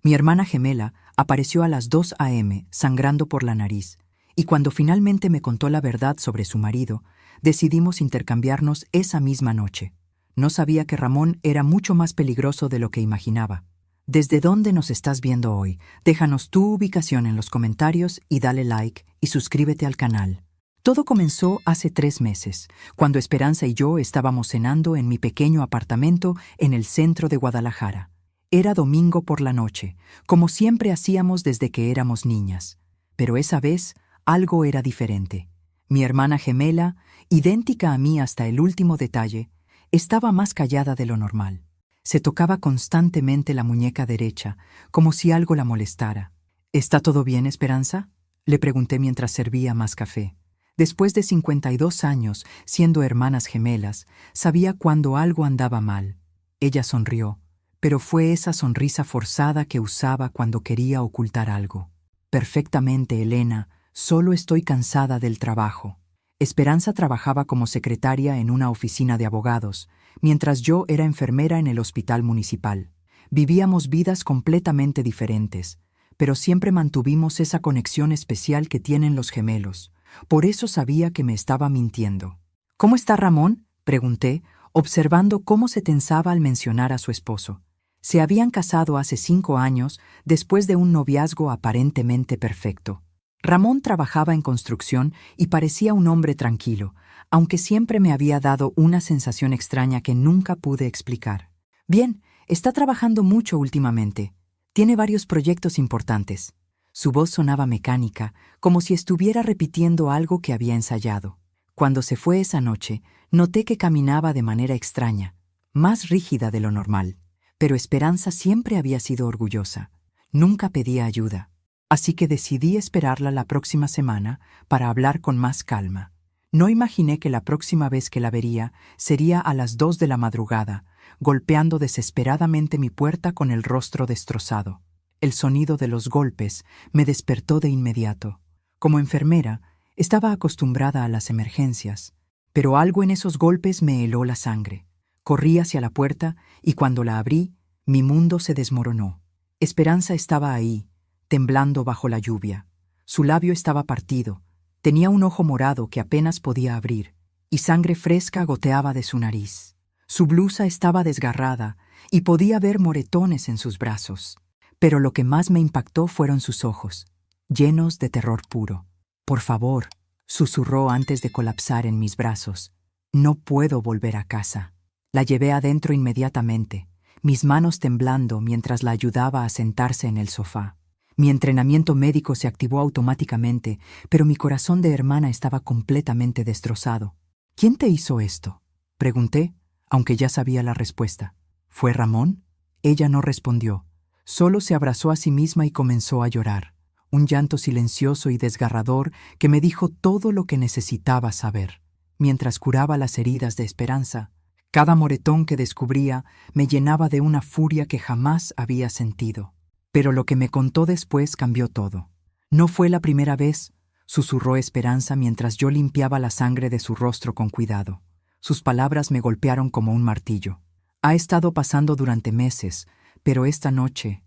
Mi hermana gemela apareció a las 2 a.m., sangrando por la nariz, y cuando finalmente me contó la verdad sobre su marido, decidimos intercambiarnos esa misma noche. No sabía que Ramón era mucho más peligroso de lo que imaginaba. ¿Desde dónde nos estás viendo hoy? Déjanos tu ubicación en los comentarios y dale like y suscríbete al canal. Todo comenzó hace 3 meses, cuando Esperanza y yo estábamos cenando en mi pequeño apartamento en el centro de Guadalajara. Era domingo por la noche, como siempre hacíamos desde que éramos niñas. Pero esa vez algo era diferente. Mi hermana gemela, idéntica a mí hasta el último detalle, estaba más callada de lo normal. Se tocaba constantemente la muñeca derecha, como si algo la molestara. ¿Está todo bien, Esperanza?, le pregunté mientras servía más café. Después de 52 años, siendo hermanas gemelas, sabía cuando algo andaba mal. Ella sonrió, pero fue esa sonrisa forzada que usaba cuando quería ocultar algo. Perfectamente, Elena, solo estoy cansada del trabajo. Esperanza trabajaba como secretaria en una oficina de abogados, mientras yo era enfermera en el hospital municipal. Vivíamos vidas completamente diferentes, pero siempre mantuvimos esa conexión especial que tienen los gemelos. Por eso sabía que me estaba mintiendo. ¿Cómo está Ramón?, pregunté, observando cómo se tensaba al mencionar a su esposo. Se habían casado hace 5 años, después de un noviazgo aparentemente perfecto. Ramón trabajaba en construcción y parecía un hombre tranquilo, aunque siempre me había dado una sensación extraña que nunca pude explicar. Bien, está trabajando mucho últimamente. Tiene varios proyectos importantes. Su voz sonaba mecánica, como si estuviera repitiendo algo que había ensayado. Cuando se fue esa noche, noté que caminaba de manera extraña, más rígida de lo normal. Pero Esperanza siempre había sido orgullosa. Nunca pedía ayuda. Así que decidí esperarla la próxima semana para hablar con más calma. No imaginé que la próxima vez que la vería sería a las 2 de la madrugada, golpeando desesperadamente mi puerta con el rostro destrozado. El sonido de los golpes me despertó de inmediato. Como enfermera, estaba acostumbrada a las emergencias, pero algo en esos golpes me heló la sangre. Corrí hacia la puerta y cuando la abrí, mi mundo se desmoronó. Esperanza estaba ahí, temblando bajo la lluvia. Su labio estaba partido, tenía un ojo morado que apenas podía abrir, y sangre fresca goteaba de su nariz. Su blusa estaba desgarrada y podía ver moretones en sus brazos. Pero lo que más me impactó fueron sus ojos, llenos de terror puro. «Por favor», susurró antes de colapsar en mis brazos. «No puedo volver a casa». La llevé adentro inmediatamente, mis manos temblando mientras la ayudaba a sentarse en el sofá. Mi entrenamiento médico se activó automáticamente, pero mi corazón de hermana estaba completamente destrozado. «¿Quién te hizo esto?», pregunté, aunque ya sabía la respuesta. «¿Fue Ramón?». Ella no respondió. Solo se abrazó a sí misma y comenzó a llorar, un llanto silencioso y desgarrador que me dijo todo lo que necesitaba saber. Mientras curaba las heridas de Esperanza, cada moretón que descubría me llenaba de una furia que jamás había sentido. Pero lo que me contó después cambió todo. «No fue la primera vez», susurró Esperanza mientras yo limpiaba la sangre de su rostro con cuidado. Sus palabras me golpearon como un martillo. «Ha estado pasando durante meses, pero esta noche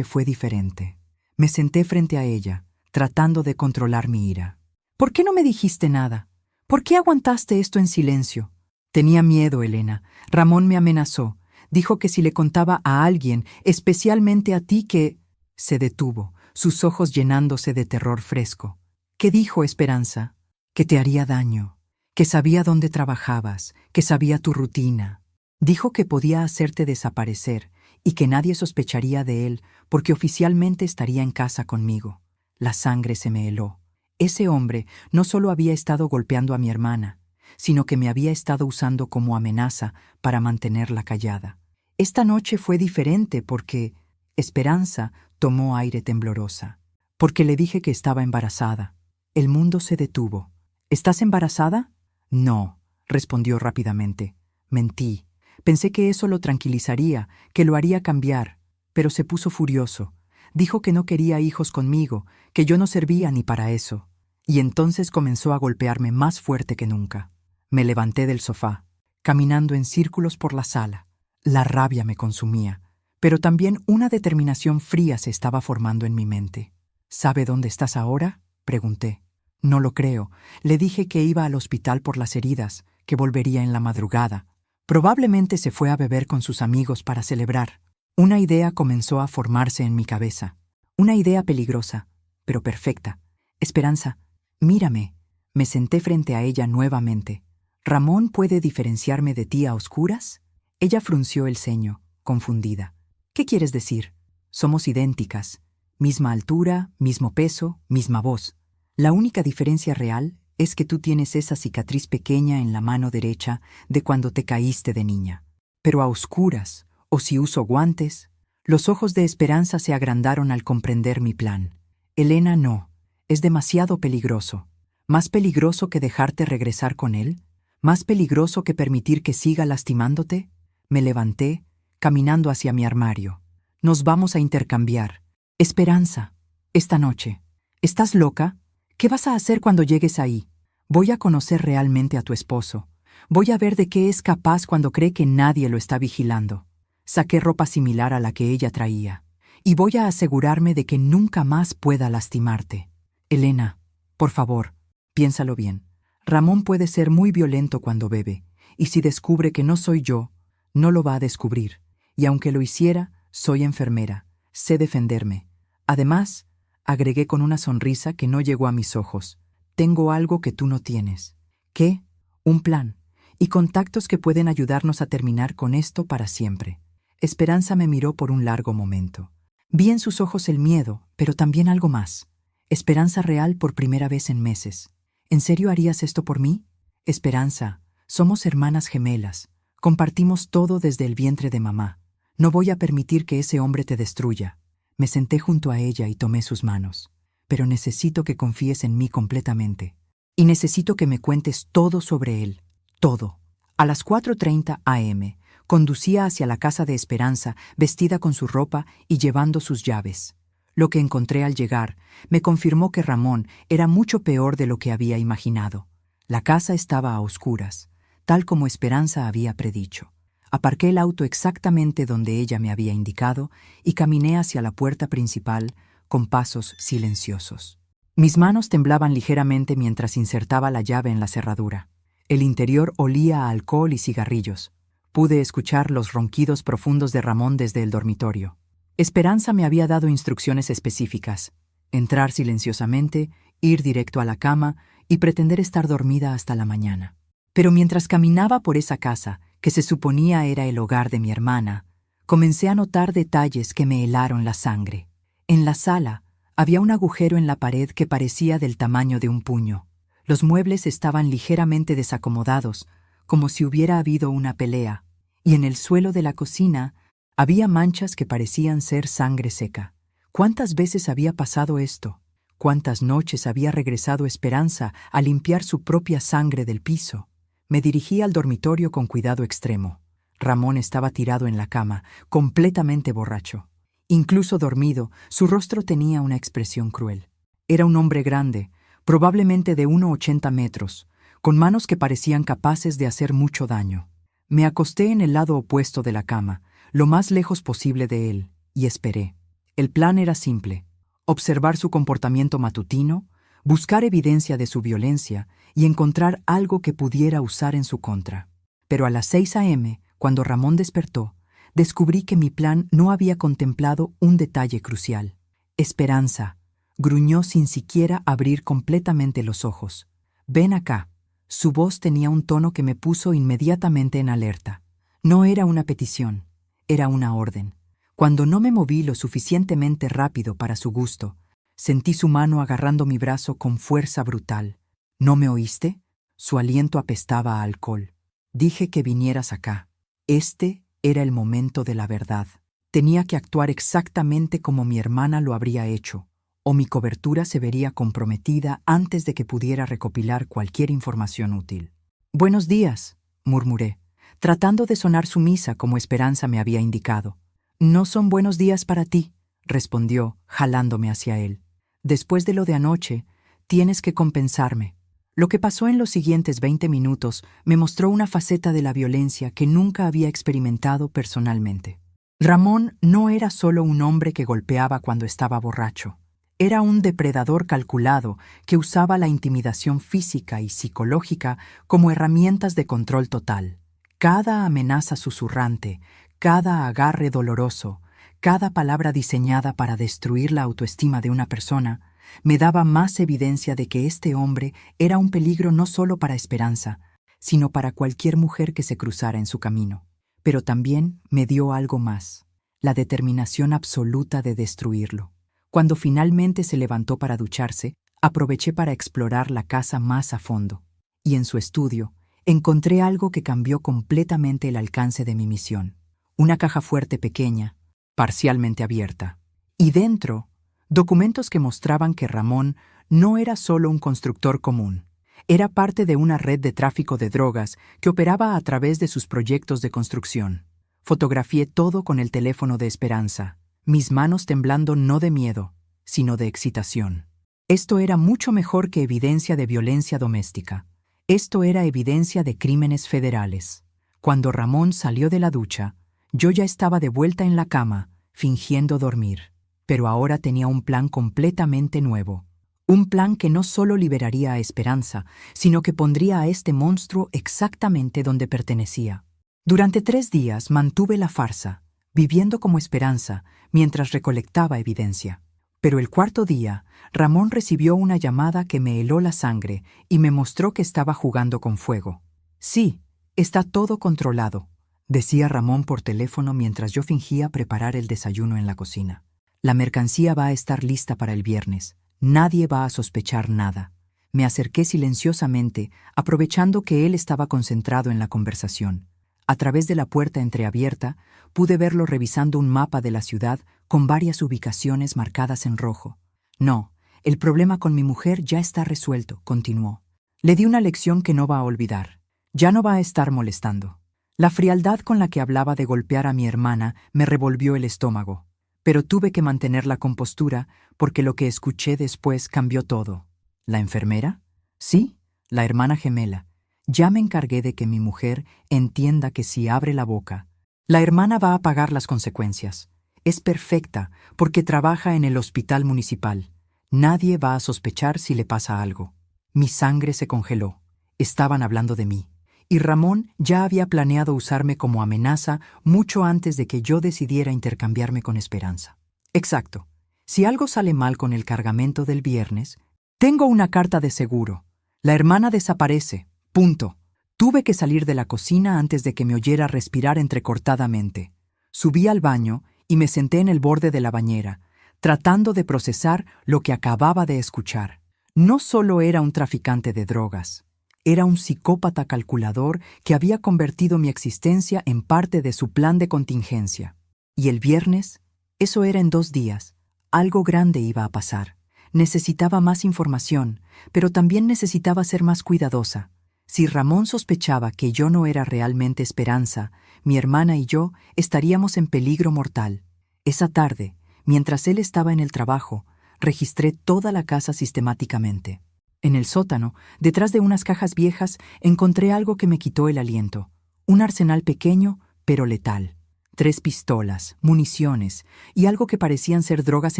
fue diferente». Me senté frente a ella, tratando de controlar mi ira. «¿Por qué no me dijiste nada? ¿Por qué aguantaste esto en silencio?». «Tenía miedo, Elena. Ramón me amenazó. Dijo que si le contaba a alguien, especialmente a ti, que...». Se detuvo, sus ojos llenándose de terror fresco. «¿Qué dijo, Esperanza?». «Que te haría daño, que sabía dónde trabajabas, que sabía tu rutina. Dijo que podía hacerte desaparecer y que nadie sospecharía de él porque oficialmente estaría en casa conmigo». La sangre se me heló. Ese hombre no solo había estado golpeando a mi hermana, sino que me había estado usando como amenaza para mantenerla callada. Esta noche fue diferente porque Esperanza tomó aire temblorosa. «Porque le dije que estaba embarazada». El mundo se detuvo. «¿Estás embarazada?». «No», respondió rápidamente. «Mentí. Pensé que eso lo tranquilizaría, que lo haría cambiar, pero se puso furioso. Dijo que no quería hijos conmigo, que yo no servía ni para eso. Y entonces comenzó a golpearme más fuerte que nunca». Me levanté del sofá, caminando en círculos por la sala. La rabia me consumía. pero también una determinación fría se estaba formando en mi mente. ¿Sabe dónde estás ahora?, pregunté. No lo creo. Le dije que iba al hospital por las heridas, que volvería en la madrugada. Probablemente se fue a beber con sus amigos para celebrar. Una idea comenzó a formarse en mi cabeza. Una idea peligrosa, pero perfecta. Esperanza, mírame. Me senté frente a ella nuevamente. ¿Ramón puede diferenciarme de ti a oscuras? Ella frunció el ceño, confundida. ¿Qué quieres decir? Somos idénticas. Misma altura, mismo peso, misma voz. La única diferencia real es que tú tienes esa cicatriz pequeña en la mano derecha de cuando te caíste de niña. Pero a oscuras, o si uso guantes, los ojos de Esperanza se agrandaron al comprender mi plan. Elena, no. Es demasiado peligroso. ¿Más peligroso que dejarte regresar con él? ¿Más peligroso que permitir que siga lastimándote? Me levanté, caminando hacia mi armario. Nos vamos a intercambiar. Esperanza, esta noche. ¿Estás loca? ¿Qué vas a hacer cuando llegues ahí? Voy a conocer realmente a tu esposo. Voy a ver de qué es capaz cuando cree que nadie lo está vigilando. Saqué ropa similar a la que ella traía. Y voy a asegurarme de que nunca más pueda lastimarte. Elena, por favor, piénsalo bien. Ramón puede ser muy violento cuando bebe, y si descubre que no soy yo, no lo va a descubrir. Y aunque lo hiciera, soy enfermera. Sé defenderme. Además, agregué con una sonrisa que no llegó a mis ojos, tengo algo que tú no tienes. ¿Qué? Un plan. Y contactos que pueden ayudarnos a terminar con esto para siempre. Esperanza me miró por un largo momento. Vi en sus ojos el miedo, pero también algo más. Esperanza real por primera vez en meses. ¿En serio harías esto por mí? Esperanza, somos hermanas gemelas. Compartimos todo desde el vientre de mamá. No voy a permitir que ese hombre te destruya. Me senté junto a ella y tomé sus manos. Pero necesito que confíes en mí completamente. Y necesito que me cuentes todo sobre él. Todo. A las 4:30 a.m., conducía hacia la casa de Esperanza, vestida con su ropa y llevando sus llaves. Lo que encontré al llegar me confirmó que Ramón era mucho peor de lo que había imaginado. La casa estaba a oscuras, tal como Esperanza había predicho. Aparqué el auto exactamente donde ella me había indicado y caminé hacia la puerta principal con pasos silenciosos. Mis manos temblaban ligeramente mientras insertaba la llave en la cerradura. El interior olía a alcohol y cigarrillos. Pude escuchar los ronquidos profundos de Ramón desde el dormitorio. Esperanza me había dado instrucciones específicas: entrar silenciosamente, ir directo a la cama y pretender estar dormida hasta la mañana. Pero mientras caminaba por esa casa, que se suponía era el hogar de mi hermana, comencé a notar detalles que me helaron la sangre. En la sala había un agujero en la pared que parecía del tamaño de un puño. Los muebles estaban ligeramente desacomodados, como si hubiera habido una pelea, y en el suelo de la cocina había manchas que parecían ser sangre seca. ¿Cuántas veces había pasado esto? ¿Cuántas noches había regresado Esperanza a limpiar su propia sangre del piso? Me dirigí al dormitorio con cuidado extremo. Ramón estaba tirado en la cama, completamente borracho. Incluso dormido, su rostro tenía una expresión cruel. Era un hombre grande, probablemente de 1,80 metros, con manos que parecían capaces de hacer mucho daño. Me acosté en el lado opuesto de la cama, lo más lejos posible de él, y esperé. El plan era simple: observar su comportamiento matutino, buscar evidencia de su violencia y encontrar algo que pudiera usar en su contra. Pero a las 6 a.m., cuando Ramón despertó, descubrí que mi plan no había contemplado un detalle crucial. Esperanza, gruñó sin siquiera abrir completamente los ojos. Ven acá. Su voz tenía un tono que me puso inmediatamente en alerta. No era una petición, era una orden. Cuando no me moví lo suficientemente rápido para su gusto, sentí su mano agarrando mi brazo con fuerza brutal. ¿No me oíste? Su aliento apestaba a alcohol. Dije que vinieras acá. Este era el momento de la verdad. Tenía que actuar exactamente como mi hermana lo habría hecho, o mi cobertura se vería comprometida antes de que pudiera recopilar cualquier información útil. «Buenos días», murmuré, tratando de sonar sumisa como Esperanza me había indicado. «No son buenos días para ti», respondió, jalándome hacia él. «Después de lo de anoche, tienes que compensarme». Lo que pasó en los siguientes 20 minutos me mostró una faceta de la violencia que nunca había experimentado personalmente. Ramón no era solo un hombre que golpeaba cuando estaba borracho. Era un depredador calculado que usaba la intimidación física y psicológica como herramientas de control total. Cada amenaza susurrante, cada agarre doloroso, cada palabra diseñada para destruir la autoestima de una persona, me daba más evidencia de que este hombre era un peligro no solo para Esperanza, sino para cualquier mujer que se cruzara en su camino. Pero también me dio algo más, la determinación absoluta de destruirlo. Cuando finalmente se levantó para ducharse, aproveché para explorar la casa más a fondo. Y en su estudio, encontré algo que cambió completamente el alcance de mi misión. Una caja fuerte pequeña, parcialmente abierta. Y dentro, documentos que mostraban que Ramón no era solo un constructor común. Era parte de una red de tráfico de drogas que operaba a través de sus proyectos de construcción. Fotografié todo con el teléfono de Esperanza, mis manos temblando no de miedo, sino de excitación. Esto era mucho mejor que evidencia de violencia doméstica. Esto era evidencia de crímenes federales. Cuando Ramón salió de la ducha, yo ya estaba de vuelta en la cama, fingiendo dormir. Pero ahora tenía un plan completamente nuevo. Un plan que no solo liberaría a Esperanza, sino que pondría a este monstruo exactamente donde pertenecía. Durante 3 días mantuve la farsa, viviendo como Esperanza, mientras recolectaba evidencia. Pero el 4.º día, Ramón recibió una llamada que me heló la sangre y me mostró que estaba jugando con fuego. «Sí, está todo controlado», decía Ramón por teléfono mientras yo fingía preparar el desayuno en la cocina. «La mercancía va a estar lista para el viernes. Nadie va a sospechar nada». Me acerqué silenciosamente, aprovechando que él estaba concentrado en la conversación. A través de la puerta entreabierta, pude verlo revisando un mapa de la ciudad con varias ubicaciones marcadas en rojo. «No, el problema con mi mujer ya está resuelto», continuó. «Le di una lección que no va a olvidar. Ya no va a estar molestando». La frialdad con la que hablaba de golpear a mi hermana me revolvió el estómago, pero tuve que mantener la compostura porque lo que escuché después cambió todo. ¿La enfermera? Sí, la hermana gemela. Ya me encargué de que mi mujer entienda que si abre la boca, la hermana va a pagar las consecuencias. Es perfecta porque trabaja en el hospital municipal. Nadie va a sospechar si le pasa algo. Mi sangre se congeló. Estaban hablando de mí. Y Ramón ya había planeado usarme como amenaza mucho antes de que yo decidiera intercambiarme con Esperanza. Exacto. Si algo sale mal con el cargamento del viernes, tengo una carta de seguro. La hermana desaparece. Punto. Tuve que salir de la cocina antes de que me oyera respirar entrecortadamente. Subí al baño y me senté en el borde de la bañera, tratando de procesar lo que acababa de escuchar. No solo era un traficante de drogas, era un psicópata calculador que había convertido mi existencia en parte de su plan de contingencia. Y el viernes, eso era en 2 días, algo grande iba a pasar. Necesitaba más información, pero también necesitaba ser más cuidadosa. Si Ramón sospechaba que yo no era realmente Esperanza, mi hermana y yo estaríamos en peligro mortal. Esa tarde, mientras él estaba en el trabajo, registré toda la casa sistemáticamente. En el sótano, detrás de unas cajas viejas, encontré algo que me quitó el aliento. Un arsenal pequeño, pero letal. 3 pistolas, municiones y algo que parecían ser drogas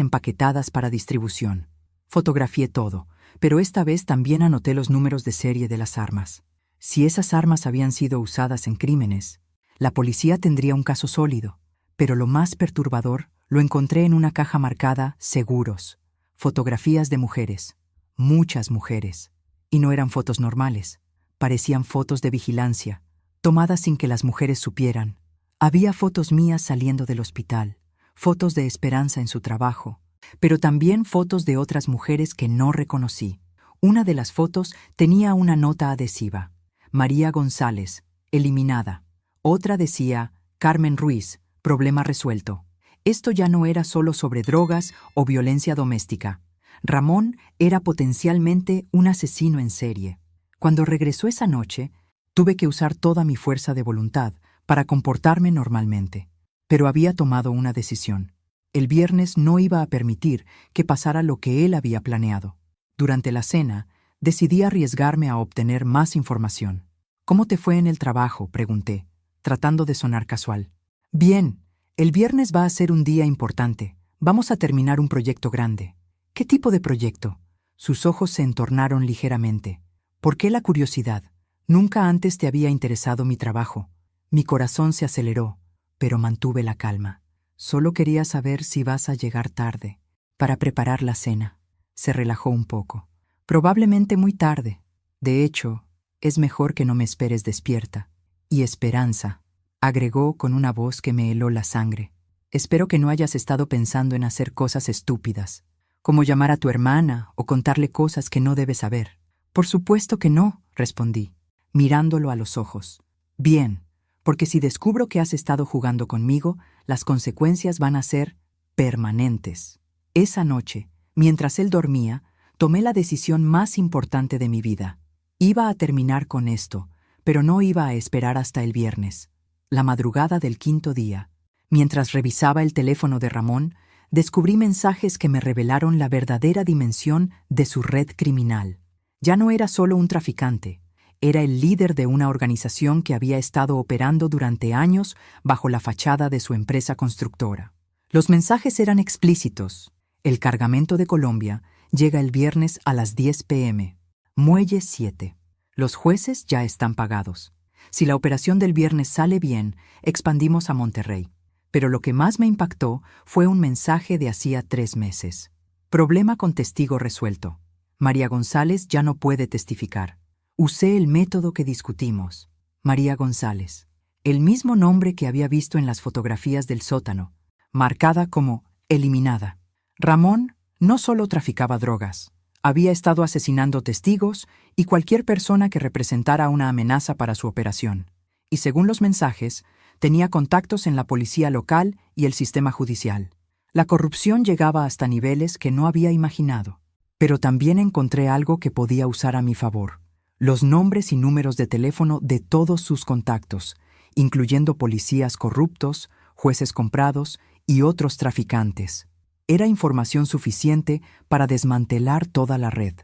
empaquetadas para distribución. Fotografié todo, pero esta vez también anoté los números de serie de las armas. Si esas armas habían sido usadas en crímenes, la policía tendría un caso sólido. Pero lo más perturbador lo encontré en una caja marcada «Seguros». Fotografías de mujeres. Muchas mujeres. Y no eran fotos normales. Parecían fotos de vigilancia, tomadas sin que las mujeres supieran. Había fotos mías saliendo del hospital, fotos de Esperanza en su trabajo, pero también fotos de otras mujeres que no reconocí. Una de las fotos tenía una nota adhesiva. María González, eliminada. Otra decía, Carmen Ruiz, problema resuelto. Esto ya no era solo sobre drogas o violencia doméstica. Ramón era potencialmente un asesino en serie. Cuando regresó esa noche, tuve que usar toda mi fuerza de voluntad para comportarme normalmente. Pero había tomado una decisión. El viernes no iba a permitir que pasara lo que él había planeado. Durante la cena, decidí arriesgarme a obtener más información. «¿Cómo te fue en el trabajo?», pregunté, tratando de sonar casual. «Bien, El viernes va a ser un día importante. Vamos a terminar un proyecto grande. ¿Qué tipo de proyecto? Sus ojos se entornaron ligeramente. ¿Por qué la curiosidad? Nunca antes te había interesado mi trabajo. Mi corazón se aceleró, pero mantuve la calma. Solo quería saber si vas a llegar tarde, para preparar la cena. Se relajó un poco. Probablemente muy tarde. De hecho, es mejor que no me esperes despierta. Y esperanza, agregó con una voz que me heló la sangre. Espero que no hayas estado pensando en hacer cosas estúpidas, como llamar a tu hermana o contarle cosas que no debes saber. Por supuesto que no, respondí, mirándolo a los ojos. Bien, porque si descubro que has estado jugando conmigo, las consecuencias van a ser permanentes. Esa noche, mientras él dormía, tomé la decisión más importante de mi vida. Iba a terminar con esto, pero no iba a esperar hasta el viernes. La madrugada del quinto día, mientras revisaba el teléfono de Ramón, descubrí mensajes que me revelaron la verdadera dimensión de su red criminal. Ya no era solo un traficante, era el líder de una organización que había estado operando durante años bajo la fachada de su empresa constructora. Los mensajes eran explícitos. El cargamento de Colombia llega el viernes a las 10 p.m. Muelle 7. Los jueces ya están pagados. Si la operación del viernes sale bien, expandimos a Monterrey. Pero lo que más me impactó fue un mensaje de hacía 3 meses. Problema con testigo resuelto. María González ya no puede testificar. Usé el método que discutimos. María González. El mismo nombre que había visto en las fotografías del sótano, marcada como eliminada. Ramón no solo traficaba drogas, había estado asesinando testigos y cualquier persona que representara una amenaza para su operación. Y según los mensajes, tenía contactos en la policía local y el sistema judicial. La corrupción llegaba hasta niveles que no había imaginado. Pero también encontré algo que podía usar a mi favor. Los nombres y números de teléfono de todos sus contactos, incluyendo policías corruptos, jueces comprados y otros traficantes. Era información suficiente para desmantelar toda la red.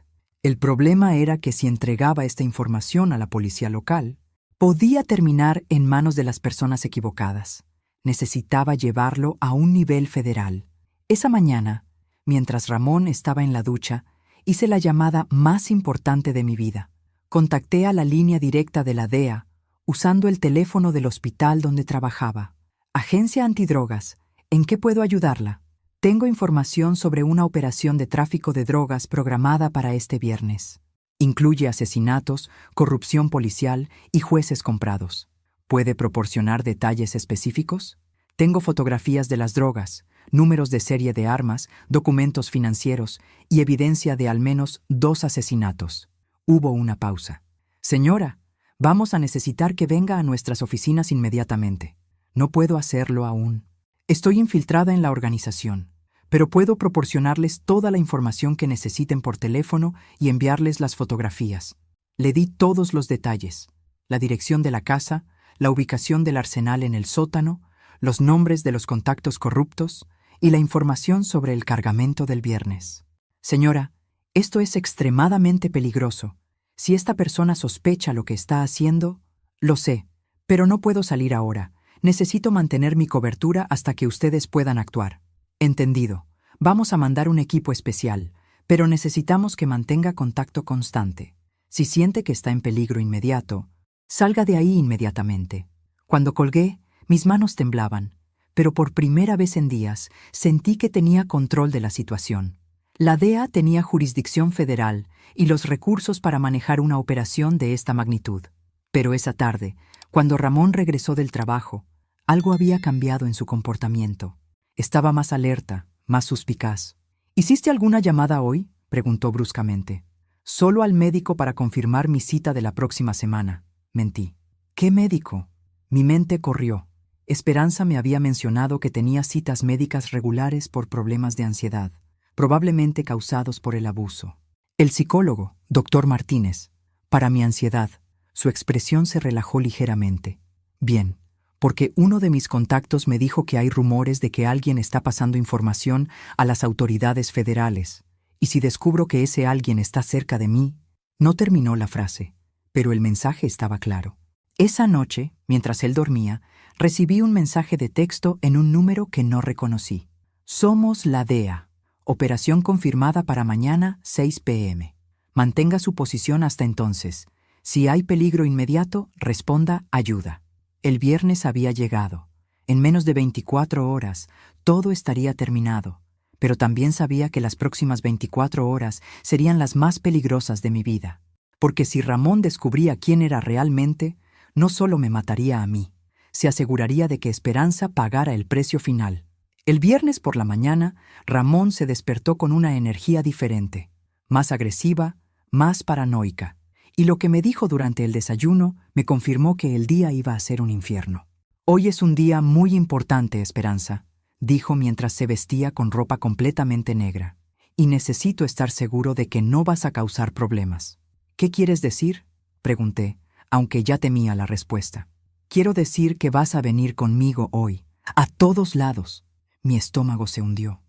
El problema era que si entregaba esta información a la policía local, podía terminar en manos de las personas equivocadas. Necesitaba llevarlo a un nivel federal. Esa mañana, mientras Ramón estaba en la ducha, hice la llamada más importante de mi vida. Contacté a la línea directa de la DEA, usando el teléfono del hospital donde trabajaba. Agencia Antidrogas, ¿en qué puedo ayudarla? Tengo información sobre una operación de tráfico de drogas programada para este viernes. Incluye asesinatos, corrupción policial y jueces comprados. ¿Puede proporcionar detalles específicos? Tengo fotografías de las drogas, números de serie de armas, documentos financieros y evidencia de al menos 2 asesinatos. Hubo una pausa. Señora, vamos a necesitar que venga a nuestras oficinas inmediatamente. No puedo hacerlo aún. Estoy infiltrada en la organización, pero puedo proporcionarles toda la información que necesiten por teléfono y enviarles las fotografías. Le di todos los detalles: la dirección de la casa, la ubicación del arsenal en el sótano, los nombres de los contactos corruptos y la información sobre el cargamento del viernes. Señora, esto es extremadamente peligroso. Si esta persona sospecha lo que está haciendo, lo sé, pero no puedo salir ahora. Necesito mantener mi cobertura hasta que ustedes puedan actuar. Entendido. Vamos a mandar un equipo especial, pero necesitamos que mantenga contacto constante. Si siente que está en peligro inmediato, salga de ahí inmediatamente. Cuando colgué, mis manos temblaban, pero por primera vez en días sentí que tenía control de la situación. La DEA tenía jurisdicción federal y los recursos para manejar una operación de esta magnitud. Pero esa tarde, cuando Ramón regresó del trabajo, algo había cambiado en su comportamiento. Estaba más alerta, más suspicaz. ¿Hiciste alguna llamada hoy?, preguntó bruscamente. Solo al médico para confirmar mi cita de la próxima semana, mentí. ¿Qué médico? Mi mente corrió. Esperanza me había mencionado que tenía citas médicas regulares por problemas de ansiedad, probablemente causados por el abuso. El psicólogo, Dr. Martínez, para mi ansiedad. Su expresión se relajó ligeramente. Bien, porque uno de mis contactos me dijo que hay rumores de que alguien está pasando información a las autoridades federales, y si descubro que ese alguien está cerca de mí... No terminó la frase, pero el mensaje estaba claro. Esa noche, mientras él dormía, recibí un mensaje de texto en un número que no reconocí. Somos la DEA. Operación confirmada para mañana 6 p.m. Mantenga su posición hasta entonces. Si hay peligro inmediato, responda ayuda. El viernes había llegado. En menos de 24 horas, todo estaría terminado. Pero también sabía que las próximas 24 horas serían las más peligrosas de mi vida. Porque si Ramón descubría quién era realmente, no solo me mataría a mí, se aseguraría de que Esperanza pagara el precio final. El viernes por la mañana, Ramón se despertó con una energía diferente, más agresiva, más paranoica, y lo que me dijo durante el desayuno me confirmó que el día iba a ser un infierno. Hoy es un día muy importante, Esperanza, dijo mientras se vestía con ropa completamente negra, y necesito estar seguro de que no vas a causar problemas. ¿Qué quieres decir?, pregunté, aunque ya temía la respuesta. Quiero decir que vas a venir conmigo hoy, a todos lados. Mi estómago se hundió.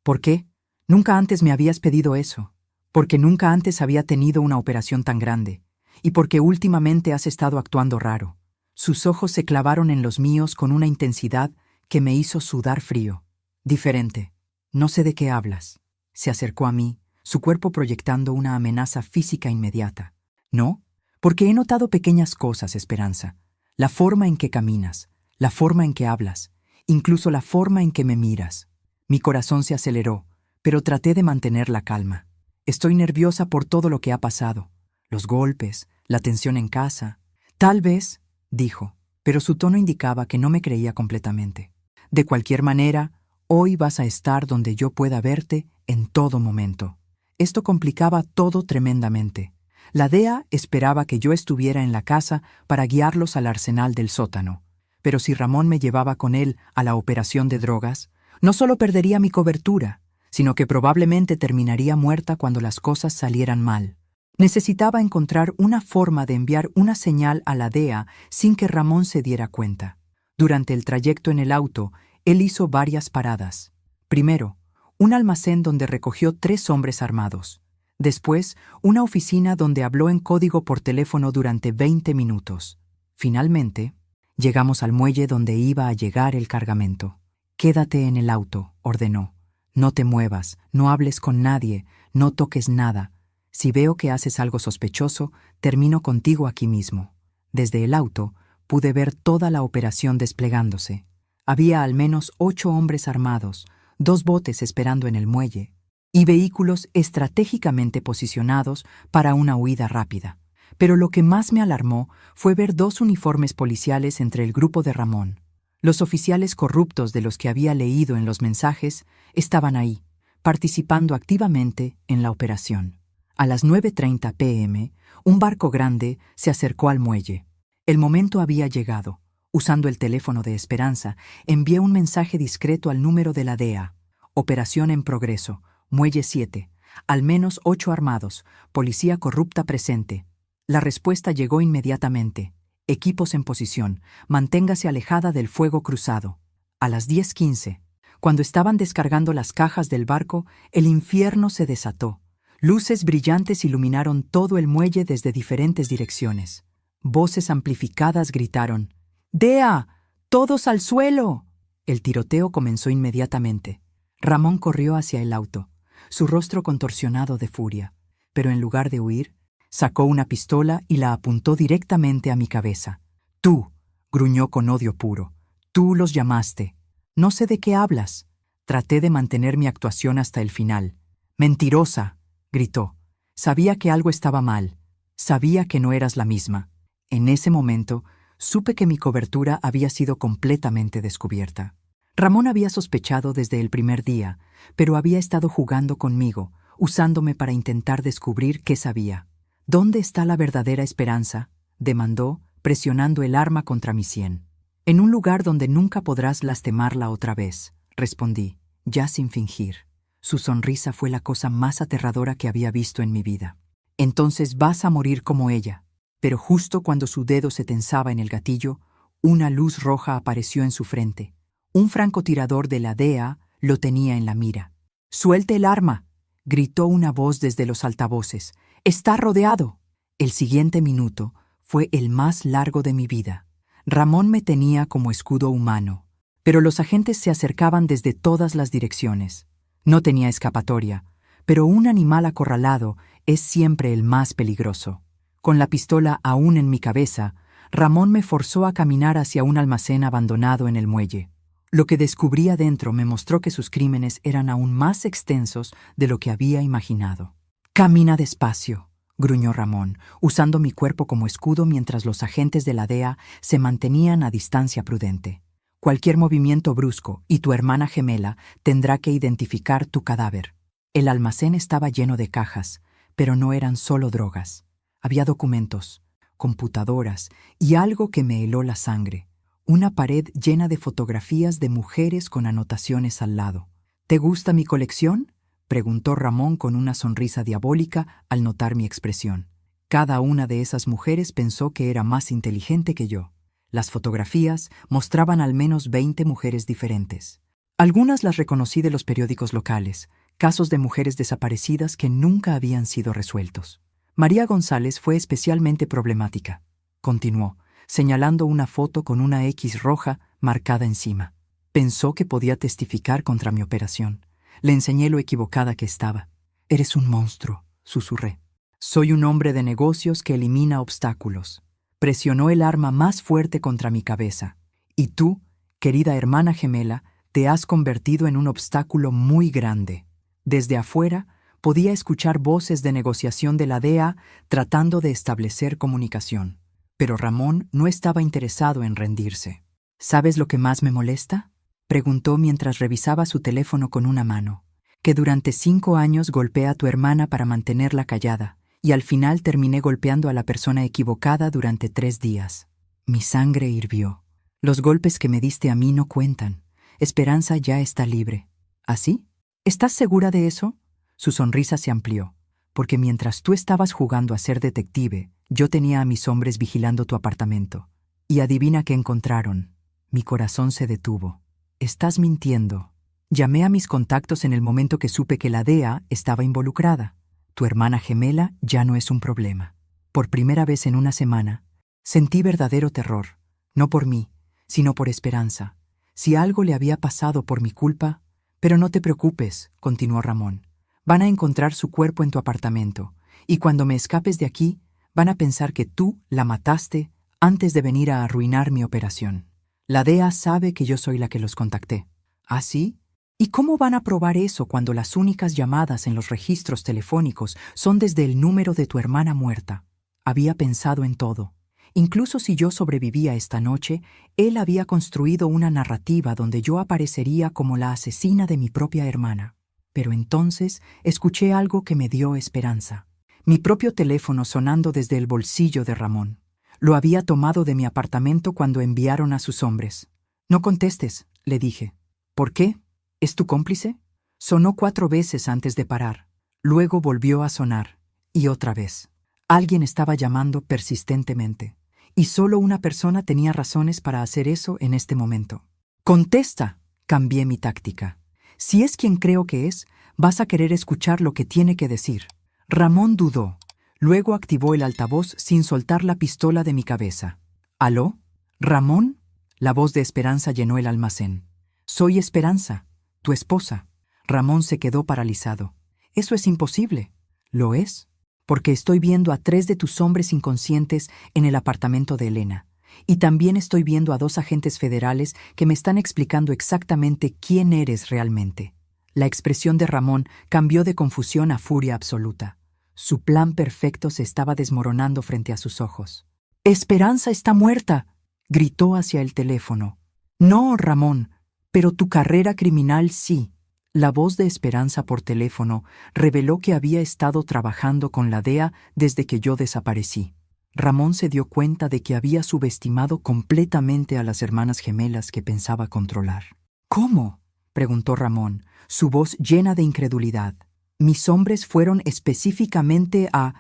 ¿Por qué? Nunca antes me habías pedido eso. Porque nunca antes había tenido una operación tan grande. Y porque últimamente has estado actuando raro. Sus ojos se clavaron en los míos con una intensidad que me hizo sudar frío. Diferente. No sé de qué hablas. Se acercó a mí, su cuerpo proyectando una amenaza física inmediata. ¿No? Porque he notado pequeñas cosas, Esperanza. La forma en que caminas, la forma en que hablas, incluso la forma en que me miras. Mi corazón se aceleró, pero traté de mantener la calma. Estoy nerviosa por todo lo que ha pasado. Los golpes, la tensión en casa. Tal vez, dijo, pero su tono indicaba que no me creía completamente. De cualquier manera, hoy vas a estar donde yo pueda verte en todo momento. Esto complicaba todo tremendamente. La DEA esperaba que yo estuviera en la casa para guiarlos al arsenal del sótano. Pero si Ramón me llevaba con él a la operación de drogas, no solo perdería mi cobertura, sino que probablemente terminaría muerta cuando las cosas salieran mal. Necesitaba encontrar una forma de enviar una señal a la DEA sin que Ramón se diera cuenta. Durante el trayecto en el auto, él hizo varias paradas. Primero, un almacén donde recogió 3 hombres armados. Después, una oficina donde habló en código por teléfono durante 20 minutos. Finalmente, llegamos al muelle donde iba a llegar el cargamento. «Quédate en el auto», ordenó. «No te muevas, no hables con nadie, no toques nada. Si veo que haces algo sospechoso, termino contigo aquí mismo». Desde el auto, pude ver toda la operación desplegándose. Había al menos 8 hombres armados, 2 botes esperando en el muelle, y vehículos estratégicamente posicionados para una huida rápida. Pero lo que más me alarmó fue ver 2 uniformes policiales entre el grupo de Ramón. Los oficiales corruptos de los que había leído en los mensajes estaban ahí, participando activamente en la operación. A las 9:30 p.m., un barco grande se acercó al muelle. El momento había llegado. Usando el teléfono de Esperanza, envié un mensaje discreto al número de la DEA. Operación en progreso. Muelle 7. Al menos 8 armados. Policía corrupta presente. La respuesta llegó inmediatamente. Equipos en posición. Manténgase alejada del fuego cruzado. A las 10:15, cuando estaban descargando las cajas del barco, el infierno se desató. Luces brillantes iluminaron todo el muelle desde diferentes direcciones. Voces amplificadas gritaron: «¡DEA! ¡Todos al suelo!». El tiroteo comenzó inmediatamente. Ramón corrió hacia el auto, su rostro contorsionado de furia, pero en lugar de huir, sacó una pistola y la apuntó directamente a mi cabeza. «Tú», gruñó con odio puro, «tú los llamaste. No sé de qué hablas». Traté de mantener mi actuación hasta el final. «¡Mentirosa!», gritó. «Sabía que algo estaba mal. Sabía que no eras la misma». En ese momento, supe que mi cobertura había sido completamente descubierta. Ramón había sospechado desde el primer día, pero había estado jugando conmigo, usándome para intentar descubrir qué sabía. «¿Dónde está la verdadera Esperanza?», demandó, presionando el arma contra mi sien. «En un lugar donde nunca podrás lastimarla otra vez», respondí, ya sin fingir. Su sonrisa fue la cosa más aterradora que había visto en mi vida. «Entonces vas a morir como ella». Pero justo cuando su dedo se tensaba en el gatillo, una luz roja apareció en su frente. Un francotirador de la DEA lo tenía en la mira. «¡Suelte el arma!», gritó una voz desde los altavoces. «¡Está rodeado!». El siguiente minuto fue el más largo de mi vida. Ramón me tenía como escudo humano, pero los agentes se acercaban desde todas las direcciones. No tenía escapatoria, pero un animal acorralado es siempre el más peligroso. Con la pistola aún en mi cabeza, Ramón me forzó a caminar hacia un almacén abandonado en el muelle. Lo que descubrí adentro me mostró que sus crímenes eran aún más extensos de lo que había imaginado. «Camina despacio», gruñó Ramón, usando mi cuerpo como escudo mientras los agentes de la DEA se mantenían a distancia prudente. «Cualquier movimiento brusco y tu hermana gemela tendrá que identificar tu cadáver». El almacén estaba lleno de cajas, pero no eran solo drogas. Había documentos, computadoras y algo que me heló la sangre. Una pared llena de fotografías de mujeres con anotaciones al lado. «¿Te gusta mi colección?», preguntó Ramón con una sonrisa diabólica al notar mi expresión. Cada una de esas mujeres pensó que era más inteligente que yo. Las fotografías mostraban al menos 20 mujeres diferentes. Algunas las reconocí de los periódicos locales, casos de mujeres desaparecidas que nunca habían sido resueltos. María González fue especialmente problemática, continuó, señalando una foto con una X roja marcada encima. Pensó que podía testificar contra mi operación. Le enseñé lo equivocada que estaba. «Eres un monstruo», susurré. «Soy un hombre de negocios que elimina obstáculos». Presionó el arma más fuerte contra mi cabeza. «Y tú, querida hermana gemela, te has convertido en un obstáculo muy grande». Desde afuera, podía escuchar voces de negociación de la DEA tratando de establecer comunicación. Pero Ramón no estaba interesado en rendirse. «¿Sabes lo que más me molesta?», preguntó mientras revisaba su teléfono con una mano. «Que durante 5 años golpeé a tu hermana para mantenerla callada, y al final terminé golpeando a la persona equivocada durante 3 días. Mi sangre hirvió. Los golpes que me diste a mí no cuentan. Esperanza ya está libre. ¿Así? ¿Estás segura de eso?». Su sonrisa se amplió. «Porque mientras tú estabas jugando a ser detective, yo tenía a mis hombres vigilando tu apartamento. Y adivina qué encontraron». Mi corazón se detuvo. «Estás mintiendo». Llamé a mis contactos en el momento que supe que la DEA estaba involucrada. Tu hermana gemela ya no es un problema. Por primera vez en una semana, sentí verdadero terror, no por mí, sino por Esperanza. Si algo le había pasado por mi culpa... «Pero no te preocupes», continuó Ramón. «Van a encontrar su cuerpo en tu apartamento, y cuando me escapes de aquí, van a pensar que tú la mataste antes de venir a arruinar mi operación. La DEA sabe que yo soy la que los contacté». «¿Ah, sí? ¿Y cómo van a probar eso cuando las únicas llamadas en los registros telefónicos son desde el número de tu hermana muerta?» Había pensado en todo. Incluso si yo sobrevivía esta noche, él había construido una narrativa donde yo aparecería como la asesina de mi propia hermana. Pero entonces escuché algo que me dio esperanza. Mi propio teléfono sonando desde el bolsillo de Ramón. Lo había tomado de mi apartamento cuando enviaron a sus hombres. «No contestes», le dije. «¿Por qué? ¿Es tu cómplice?». Sonó 4 veces antes de parar. Luego volvió a sonar. Y otra vez. Alguien estaba llamando persistentemente. Y solo una persona tenía razones para hacer eso en este momento. «¡Contesta!», cambié mi táctica. «Si es quien creo que es, vas a querer escuchar lo que tiene que decir». Ramón dudó. Luego activó el altavoz sin soltar la pistola de mi cabeza. «¿Aló? ¿Ramón?». La voz de Esperanza llenó el almacén. «Soy Esperanza, tu esposa». Ramón se quedó paralizado. «Eso es imposible». «¿Lo es?». «Porque estoy viendo a 3 de tus hombres inconscientes en el apartamento de Elena. Y también estoy viendo a 2 agentes federales que me están explicando exactamente quién eres realmente». La expresión de Ramón cambió de confusión a furia absoluta. Su plan perfecto se estaba desmoronando frente a sus ojos. «¡Esperanza está muerta!», gritó hacia el teléfono. «No, Ramón, pero tu carrera criminal sí». La voz de Esperanza por teléfono reveló que había estado trabajando con la DEA desde que yo desaparecí. Ramón se dio cuenta de que había subestimado completamente a las hermanas gemelas que pensaba controlar. «¿Cómo?», preguntó Ramón, su voz llena de incredulidad. «¿Mis hombres fueron específicamente a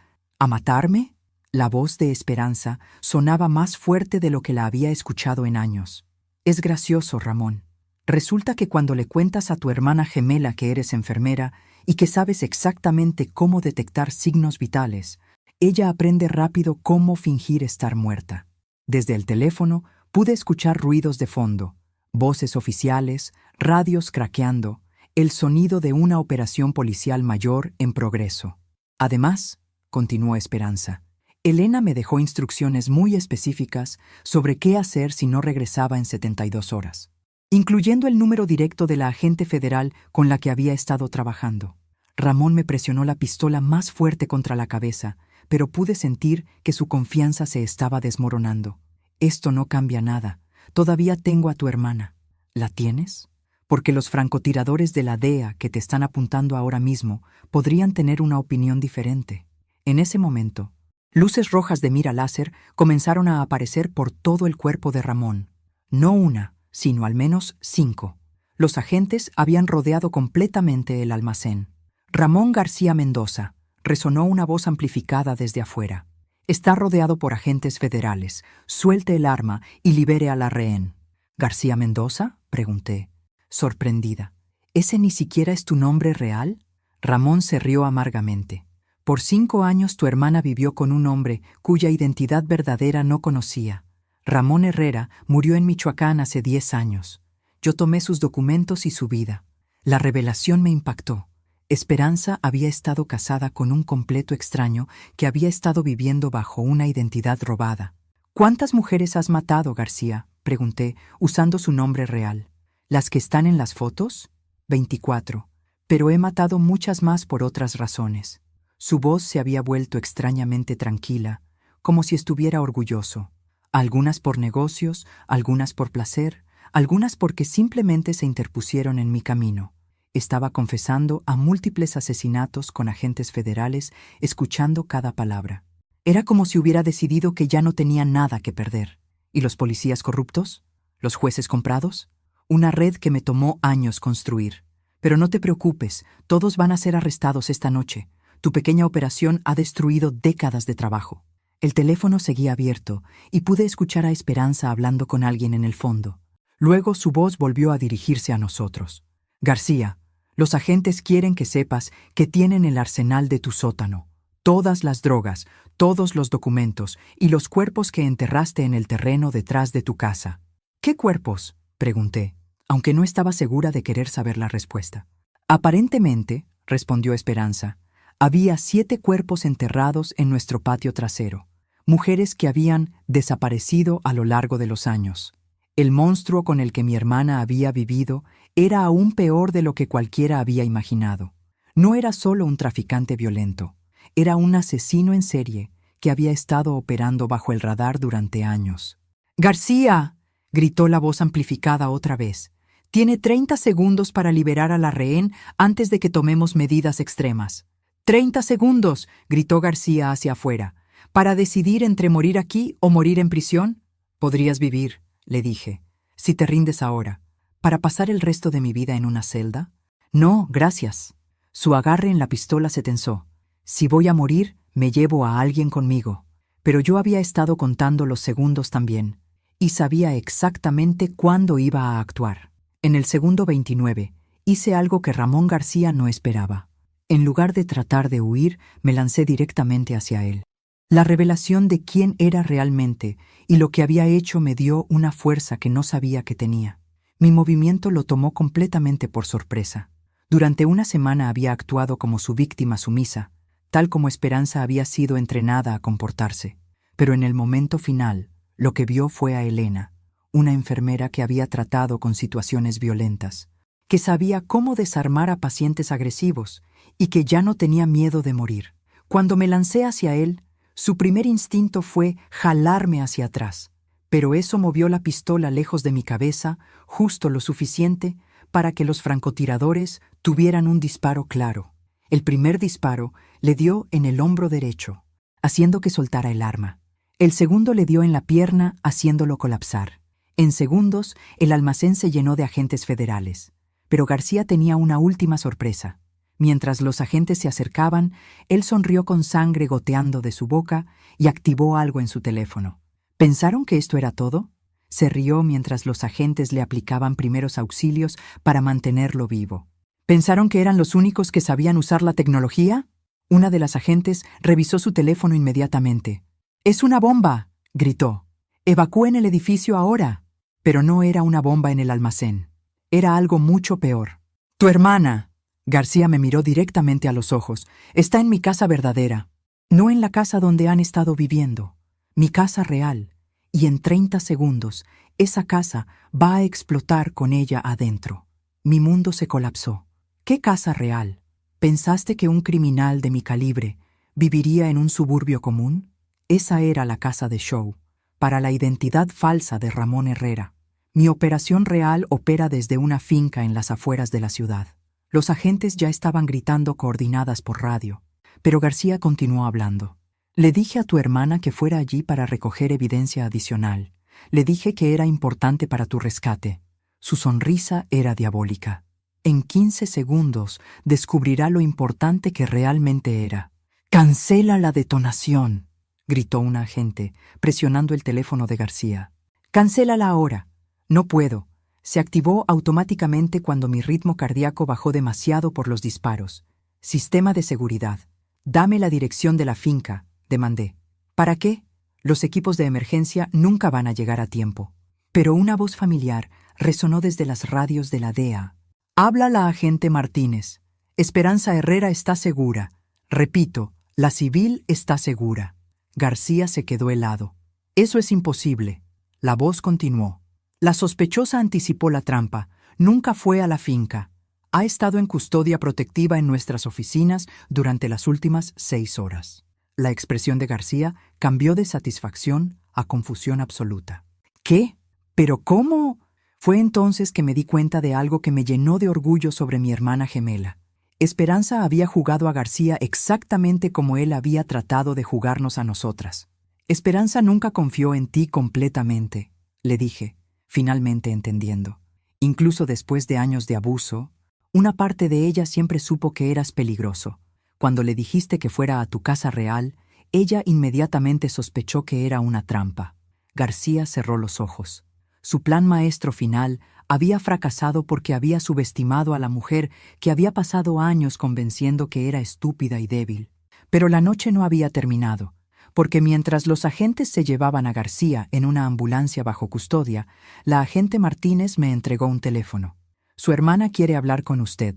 matarme?». La voz de Esperanza sonaba más fuerte de lo que la había escuchado en años. «Es gracioso, Ramón. Resulta que cuando le cuentas a tu hermana gemela que eres enfermera y que sabes exactamente cómo detectar signos vitales, ella aprende rápido cómo fingir estar muerta. Desde el teléfono Pude escuchar ruidos de fondo, voces oficiales, radios craqueando, el sonido de una operación policial mayor en progreso. Además, continuó Esperanza, Elena me dejó instrucciones muy específicas sobre qué hacer si no regresaba en 72 horas, incluyendo el número directo de la agente federal con la que había estado trabajando. Ramón me presionó la pistola más fuerte contra la cabeza, pero pude sentir que su confianza se estaba desmoronando. Esto no cambia nada. Todavía tengo a tu hermana. ¿La tienes? Porque los francotiradores de la DEA que te están apuntando ahora mismo podrían tener una opinión diferente. En ese momento, luces rojas de mira láser comenzaron a aparecer por todo el cuerpo de Ramón. No una, sino al menos 5. Los agentes habían rodeado completamente el almacén. Ramón García Mendoza, resonó una voz amplificada desde afuera. Está rodeado por agentes federales. Suelte el arma y libere a la rehén. ¿García Mendoza?, pregunté, sorprendida. ¿Ese ni siquiera es tu nombre real? Ramón se rió amargamente. Por 5 años tu hermana vivió con un hombre cuya identidad verdadera no conocía. Ramón Herrera murió en Michoacán hace 10 años. Yo tomé sus documentos y su vida. La revelación me impactó. Esperanza había estado casada con un completo extraño que había estado viviendo bajo una identidad robada. ¿Cuántas mujeres has matado, García?, pregunté, usando su nombre real. ¿Las que están en las fotos? 24. Pero he matado muchas más por otras razones. Su voz se había vuelto extrañamente tranquila, como si estuviera orgulloso. Algunas por negocios, algunas por placer, algunas porque simplemente se interpusieron en mi camino. Estaba confesando a múltiples asesinatos con agentes federales, escuchando cada palabra. Era como si hubiera decidido que ya no tenía nada que perder. ¿Y los policías corruptos? ¿Los jueces comprados? Una red que me tomó años construir. Pero no te preocupes, todos van a ser arrestados esta noche. Tu pequeña operación ha destruido décadas de trabajo. El teléfono seguía abierto y pude escuchar a Esperanza hablando con alguien en el fondo. Luego su voz volvió a dirigirse a nosotros. García, los agentes quieren que sepas que tienen el arsenal de tu sótano. Todas las drogas, todos los documentos y los cuerpos que enterraste en el terreno detrás de tu casa. ¿Qué cuerpos?, pregunté, aunque no estaba segura de querer saber la respuesta. Aparentemente, respondió Esperanza, había 7 cuerpos enterrados en nuestro patio trasero, mujeres que habían desaparecido a lo largo de los años. El monstruo con el que mi hermana había vivido era aún peor de lo que cualquiera había imaginado. No era solo un traficante violento, era un asesino en serie que había estado operando bajo el radar durante años. ¡García!, gritó la voz amplificada otra vez. Tiene 30 segundos para liberar a la rehén antes de que tomemos medidas extremas. 30 segundos, gritó García hacia afuera. ¿Para decidir entre morir aquí o morir en prisión? Podrías vivir, le dije, si te rindes ahora. ¿Para pasar el resto de mi vida en una celda? No, gracias. Su agarre en la pistola se tensó. Si voy a morir, me llevo a alguien conmigo. Pero yo había estado contando los segundos también, y sabía exactamente cuándo iba a actuar. En el segundo 29, hice algo que Ramón García no esperaba. En lugar de tratar de huir, me lancé directamente hacia él. La revelación de quién era realmente y lo que había hecho me dio una fuerza que no sabía que tenía. Mi movimiento lo tomó completamente por sorpresa. Durante una semana había actuado como su víctima sumisa, tal como Esperanza había sido entrenada a comportarse. Pero en el momento final, lo que vio fue a Elena, una enfermera que había tratado con situaciones violentas, que sabía cómo desarmar a pacientes agresivos y que ya no tenía miedo de morir. Cuando me lancé hacia él, su primer instinto fue jalarme hacia atrás, pero eso movió la pistola lejos de mi cabeza justo lo suficiente para que los francotiradores tuvieran un disparo claro. El primer disparo le dio en el hombro derecho, haciendo que soltara el arma. El segundo le dio en la pierna, haciéndolo colapsar. En segundos, el almacén se llenó de agentes federales. Pero García tenía una última sorpresa. Mientras los agentes se acercaban, él sonrió con sangre goteando de su boca y activó algo en su teléfono. ¿Pensaron que esto era todo? Se rió mientras los agentes le aplicaban primeros auxilios para mantenerlo vivo. ¿Pensaron que eran los únicos que sabían usar la tecnología? Una de las agentes revisó su teléfono inmediatamente. «¡Es una bomba!», gritó. Evacúen el edificio ahora. Pero no era una bomba en el almacén. Era algo mucho peor. Tu hermana. García me miró directamente a los ojos. Está en mi casa verdadera. No en la casa donde han estado viviendo. Mi casa real. Y en 30 segundos, esa casa va a explotar con ella adentro. Mi mundo se colapsó. ¿Qué casa real? ¿Pensaste que un criminal de mi calibre viviría en un suburbio común? Esa era la casa de show, para la identidad falsa de Ramón Herrera. Mi operación real opera desde una finca en las afueras de la ciudad. Los agentes ya estaban gritando coordinadas por radio, pero García continuó hablando. Le dije a tu hermana que fuera allí para recoger evidencia adicional. Le dije que era importante para tu rescate. Su sonrisa era diabólica. En 15 segundos descubrirá lo importante que realmente era. «¡Cancela la detonación!», gritó un agente, presionando el teléfono de García. «¡Cancélala ahora!». «No puedo». Se activó automáticamente cuando mi ritmo cardíaco bajó demasiado por los disparos. «Sistema de seguridad. Dame la dirección de la finca», demandé. «¿Para qué? Los equipos de emergencia nunca van a llegar a tiempo». Pero una voz familiar resonó desde las radios de la DEA. «Habla la agente Martínez. Esperanza Herrera está segura. Repito, la civil está segura». García se quedó helado. «Eso es imposible». La voz continuó. «La sospechosa anticipó la trampa. Nunca fue a la finca. Ha estado en custodia protectiva en nuestras oficinas durante las últimas 6 horas». La expresión de García cambió de satisfacción a confusión absoluta. «¿Qué? ¿Pero cómo?». Fue entonces que me di cuenta de algo que me llenó de orgullo sobre mi hermana gemela. Esperanza había jugado a García exactamente como él había tratado de jugarnos a nosotras. «Esperanza nunca confió en ti completamente», le dije, finalmente entendiendo. «Incluso después de años de abuso, una parte de ella siempre supo que eras peligroso. Cuando le dijiste que fuera a tu casa real, ella inmediatamente sospechó que era una trampa». García cerró los ojos. Su plan maestro final había fracasado porque había subestimado a la mujer que había pasado años convenciendo que era estúpida y débil. Pero la noche no había terminado, porque mientras los agentes se llevaban a García en una ambulancia bajo custodia, la agente Martínez me entregó un teléfono. «Su hermana quiere hablar con usted».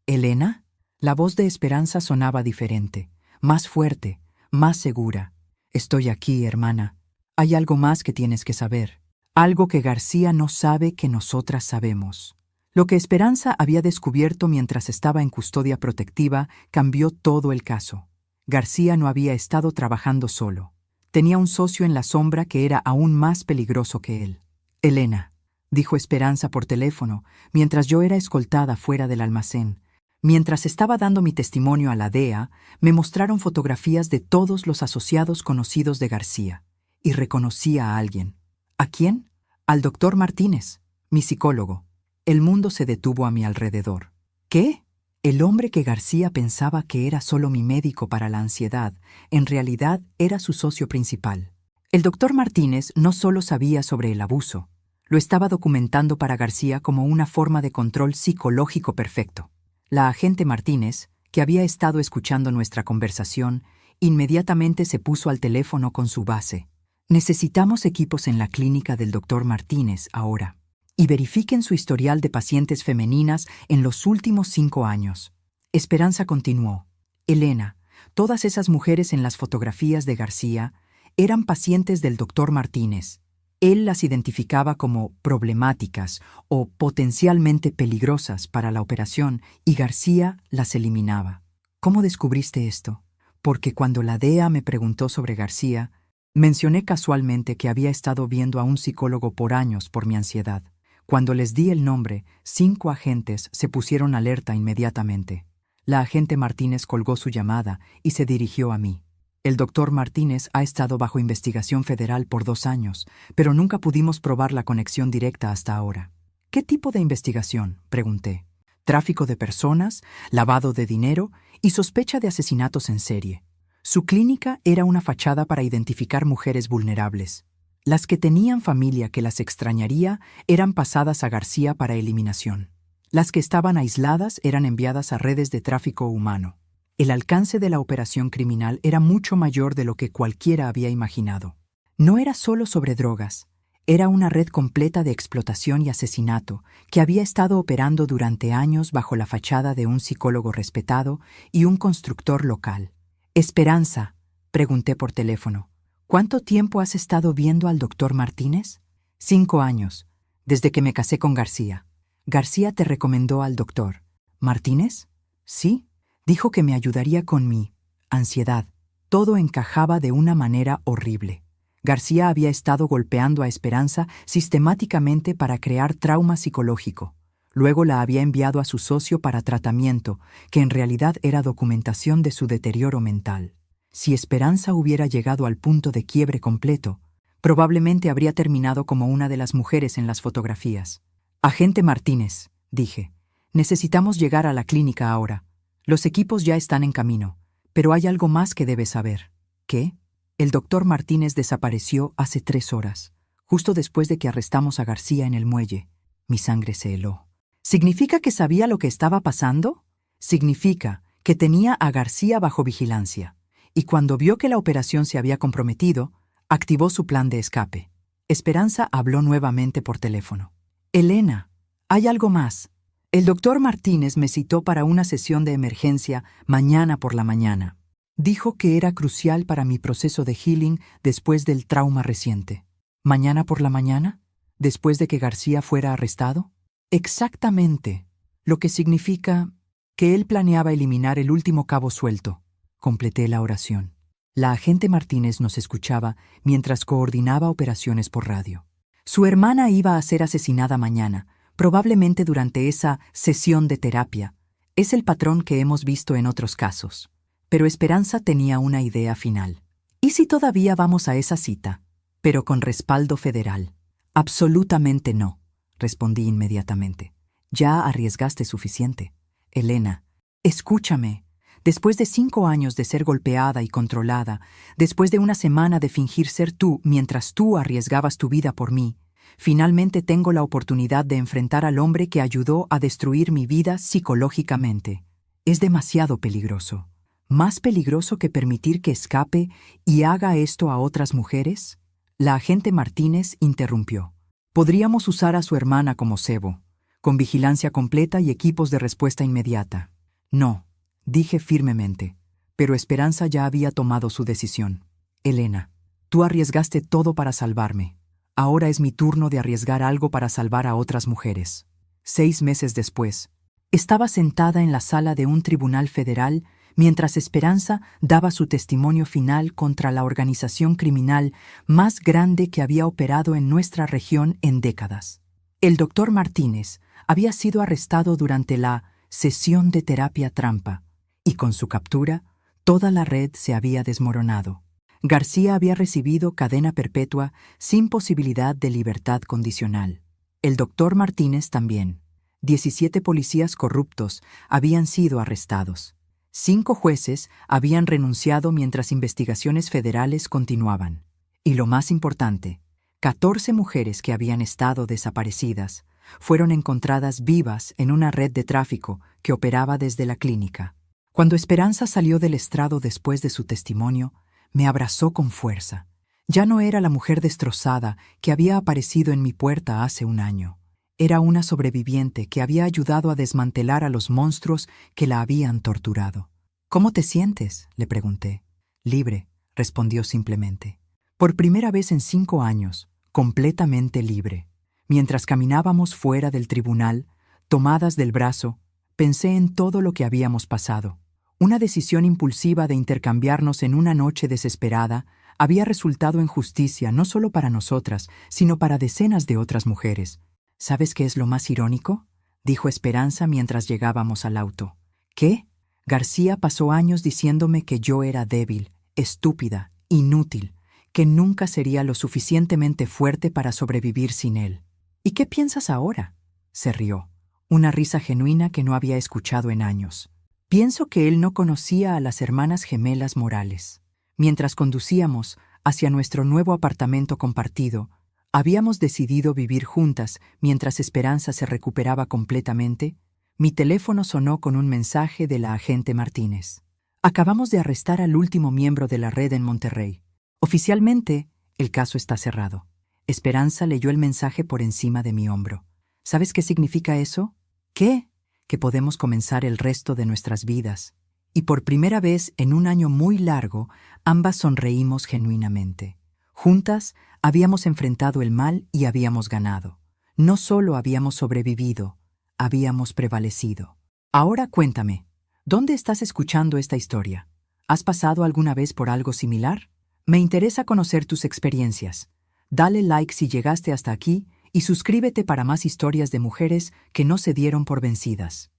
«¿Elena?». La voz de Esperanza sonaba diferente, más fuerte, más segura. «Estoy aquí, hermana. Hay algo más que tienes que saber. Algo que García no sabe que nosotras sabemos». Lo que Esperanza había descubierto mientras estaba en custodia protectiva cambió todo el caso. García no había estado trabajando solo. Tenía un socio en la sombra que era aún más peligroso que él. «Elena», dijo Esperanza por teléfono, mientras yo era escoltada fuera del almacén. Mientras estaba dando mi testimonio a la DEA, me mostraron fotografías de todos los asociados conocidos de García, y reconocí a alguien. ¿A quién? Al doctor Martínez, mi psicólogo. El mundo se detuvo a mi alrededor. ¿Qué? El hombre que García pensaba que era solo mi médico para la ansiedad, en realidad era su socio principal. El doctor Martínez no solo sabía sobre el abuso, lo estaba documentando para García como una forma de control psicológico perfecto. La agente Martínez, que había estado escuchando nuestra conversación, inmediatamente se puso al teléfono con su base. «Necesitamos equipos en la clínica del doctor Martínez ahora. Y verifiquen su historial de pacientes femeninas en los últimos 5 años». Esperanza continuó. «Elena, todas esas mujeres en las fotografías de García eran pacientes del doctor Martínez. Él las identificaba como problemáticas o potencialmente peligrosas para la operación y García las eliminaba». «¿Cómo descubriste esto?». «Porque cuando la DEA me preguntó sobre García, mencioné casualmente que había estado viendo a un psicólogo por años por mi ansiedad. Cuando les di el nombre, 5 agentes se pusieron alerta inmediatamente». La agente Martínez colgó su llamada y se dirigió a mí. «El doctor Martínez ha estado bajo investigación federal por 2 años, pero nunca pudimos probar la conexión directa hasta ahora». «¿Qué tipo de investigación?», pregunté. «Tráfico de personas, lavado de dinero y sospecha de asesinatos en serie». Su clínica era una fachada para identificar mujeres vulnerables. Las que tenían familia que las extrañaría eran pasadas a García para eliminación. Las que estaban aisladas eran enviadas a redes de tráfico humano. El alcance de la operación criminal era mucho mayor de lo que cualquiera había imaginado. No era solo sobre drogas, era una red completa de explotación y asesinato que había estado operando durante años bajo la fachada de un psicólogo respetado y un constructor local. Esperanza, pregunté por teléfono, ¿cuánto tiempo has estado viendo al doctor Martínez? 5 años, desde que me casé con García. García te recomendó al doctor. ¿Martínez? Sí. Dijo que me ayudaría con mi ansiedad. Todo encajaba de una manera horrible. García había estado golpeando a Esperanza sistemáticamente para crear trauma psicológico. Luego la había enviado a su socio para tratamiento, que en realidad era documentación de su deterioro mental. Si Esperanza hubiera llegado al punto de quiebre completo, probablemente habría terminado como una de las mujeres en las fotografías. Agente Martínez, dije, necesitamos llegar a la clínica ahora. Los equipos ya están en camino, pero hay algo más que debes saber. ¿Qué? El doctor Martínez desapareció hace 3 horas, justo después de que arrestamos a García en el muelle. Mi sangre se heló. ¿Significa que sabía lo que estaba pasando? Significa que tenía a García bajo vigilancia, y cuando vio que la operación se había comprometido, activó su plan de escape. Esperanza habló nuevamente por teléfono. Elena, hay algo más. El doctor Martínez me citó para una sesión de emergencia mañana por la mañana. Dijo que era crucial para mi proceso de healing después del trauma reciente. ¿Mañana por la mañana? ¿Después de que García fuera arrestado? Exactamente, lo que significa que él planeaba eliminar el último cabo suelto. Completé la oración. La agente Martínez nos escuchaba mientras coordinaba operaciones por radio. Su hermana iba a ser asesinada mañana, probablemente durante esa sesión de terapia. Es el patrón que hemos visto en otros casos. Pero Esperanza tenía una idea final. ¿Y si todavía vamos a esa cita, pero con respaldo federal? Absolutamente no, respondí inmediatamente. Ya arriesgaste suficiente. Elena, escúchame. Después de 5 años de ser golpeada y controlada, después de una semana de fingir ser tú mientras tú arriesgabas tu vida por mí, finalmente tengo la oportunidad de enfrentar al hombre que ayudó a destruir mi vida psicológicamente. Es demasiado peligroso. ¿Más peligroso que permitir que escape y haga esto a otras mujeres? La agente Martínez interrumpió. Podríamos usar a su hermana como cebo, con vigilancia completa y equipos de respuesta inmediata. No, dije firmemente, pero Esperanza ya había tomado su decisión. Elena, tú arriesgaste todo para salvarme. Ahora es mi turno de arriesgar algo para salvar a otras mujeres. 6 meses después, estaba sentada en la sala de un tribunal federal mientras Esperanza daba su testimonio final contra la organización criminal más grande que había operado en nuestra región en décadas. El doctor Martínez había sido arrestado durante la sesión de terapia trampa, y con su captura, toda la red se había desmoronado. García había recibido cadena perpetua sin posibilidad de libertad condicional. El doctor Martínez también. 17 policías corruptos habían sido arrestados. 5 jueces habían renunciado mientras investigaciones federales continuaban. Y lo más importante, 14 mujeres que habían estado desaparecidas fueron encontradas vivas en una red de tráfico que operaba desde la clínica. Cuando Esperanza salió del estrado después de su testimonio, me abrazó con fuerza. Ya no era la mujer destrozada que había aparecido en mi puerta hace 1 año. Era una sobreviviente que había ayudado a desmantelar a los monstruos que la habían torturado. ¿Cómo te sientes?, le pregunté. Libre, respondió simplemente. Por primera vez en 5 años, completamente libre. Mientras caminábamos fuera del tribunal, tomadas del brazo, pensé en todo lo que habíamos pasado. Una decisión impulsiva de intercambiarnos en una noche desesperada había resultado en justicia no solo para nosotras, sino para decenas de otras mujeres. ¿Sabes qué es lo más irónico?, dijo Esperanza mientras llegábamos al auto. ¿Qué? García pasó años diciéndome que yo era débil, estúpida, inútil, que nunca sería lo suficientemente fuerte para sobrevivir sin él. ¿Y qué piensas ahora?, se rió, una risa genuina que no había escuchado en años. Pienso que él no conocía a las hermanas gemelas Morales. Mientras conducíamos hacia nuestro nuevo apartamento compartido, habíamos decidido vivir juntas mientras Esperanza se recuperaba completamente. Mi teléfono sonó con un mensaje de la agente Martínez. Acabamos de arrestar al último miembro de la red en Monterrey. Oficialmente, El caso está cerrado. Esperanza leyó el mensaje por encima de mi hombro. ¿Sabes qué significa eso? ¿Qué? Que podemos comenzar el resto de nuestras vidas. Y por primera vez en un año muy largo, ambas sonreímos genuinamente. Juntas, habíamos enfrentado el mal y habíamos ganado. No solo habíamos sobrevivido, habíamos prevalecido. Ahora cuéntame, ¿dónde estás escuchando esta historia? ¿Has pasado alguna vez por algo similar? Me interesa conocer tus experiencias. Dale like si llegaste hasta aquí y suscríbete para más historias de mujeres que no se dieron por vencidas.